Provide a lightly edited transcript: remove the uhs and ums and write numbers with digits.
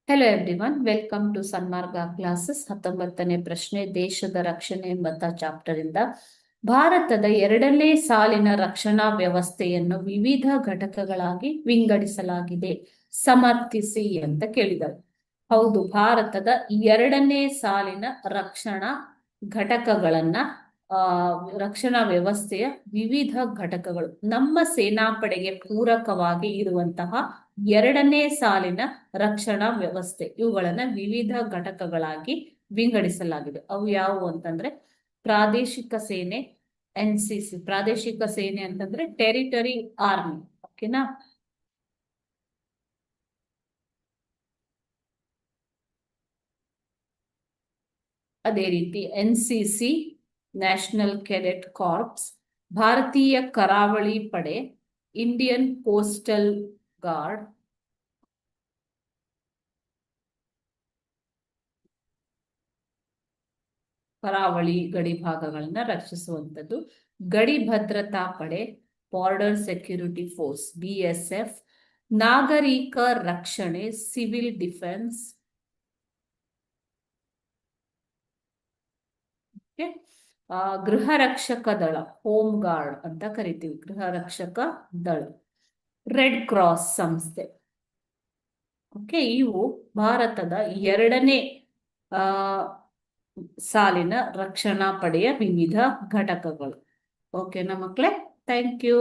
Hello everyone, welcome to Sanmarga classes. 19ನೇ ಪ್ರಶ್ನೆ, ದೇಶದ ರಕ್ಷಣೆ ಎಂಬಂತ ಚಾಪ್ಟರ್ ಇಂದ ಭಾರತದ 2ನೇ ಸಾಲಿನ ರಕ್ಷಣಾ ವ್ಯವಸ್ಥೆಯನ್ನು ವಿವಿಧ ಘಟಕಗಳಾಗಿ ವಿಂಗಡಿಸಲಾಗಿದೆ, ಸಮರ್ಥಿಸಿ ಅಂತ ಕೇಳಿದರು. ಹೌದು, ಭಾರತದ 2ನೇ ಸಾಲಿನ ರಕ್ಷಣಾ ಘಟಕಗಳನ್ನ ರಕ್ಷಣಾ ವ್ಯವಸ್ಥೆಯ ವಿವಿಧ ಘಟಕಗಳು, ನಮ್ಮ ಸೇನಾಪಡೆಗೆ ಪೂರಕವಾಗಿ ಇರುವಂತಹ 2ನೇ ಸಾಲಿನ ರಕ್ಷಣಾ ವ್ಯವಸ್ಥೆ, ಇವುಗಳನ್ನ ವಿವಿಧ ಘಟಕಗಳಾಗಿ ವಿಂಗಡಿಸಲಾಗಿದೆ. ಅವು ಯಾವುವು ಅಂತಂದ್ರೆ ಪ್ರಾದೇಶಿಕ ಸೇನೆ, NCC. ಪ್ರಾದೇಶಿಕ ಸೇನೆ ಅಂತಂದ್ರೆ ಟೆರಿಟರಿ ಆರ್ಮಿ, ಓಕೆನಾ. ಅದೇ ರೀತಿ NCC, ನ್ಯಾಷನಲ್ ಕೆಡೆಟ್ ಕಾರ್ಪ್ಸ್, ಭಾರತೀಯ ಕರಾವಳಿ ಪಡೆ, ಇಂಡಿಯನ್ ಕೋಸ್ಟಲ್ ಗಾರ್ಡ್, ಕರಾವಳಿ ಗಡಿ ಭಾಗಗಳನ್ನ ರಕ್ಷಿಸುವಂಥದ್ದು, ಗಡಿ ಭದ್ರತಾ ಪಡೆ, ಬಾರ್ಡರ್ ಸೆಕ್ಯೂರಿಟಿ ಫೋರ್ಸ್ BSF, ನಾಗರಿಕ ರಕ್ಷಣೆ, ಸಿವಿಲ್ ಡಿಫೆನ್ಸ್, ಗೃಹ ರಕ್ಷಕ ದಳ, ಹೋಮ್ ಗಾರ್ಡ್ ಅಂತ ಕರಿತೀವಿ, ಗೃಹ ರಕ್ಷಕ ದಳ, ರೆಡ್ ಕ್ರಾಸ್ ಸಂಸ್ಥೆ. ಓಕೆ, ಇವು ಭಾರತದ 2ನೇ ಸಾಲಿನ ರಕ್ಷಣಾ ಪಡೆಯ ವಿವಿಧ ಘಟಕಗಳು. ಓಕೆನಾ ಮಕ್ಕಳೇ, ಥ್ಯಾಂಕ್ ಯು.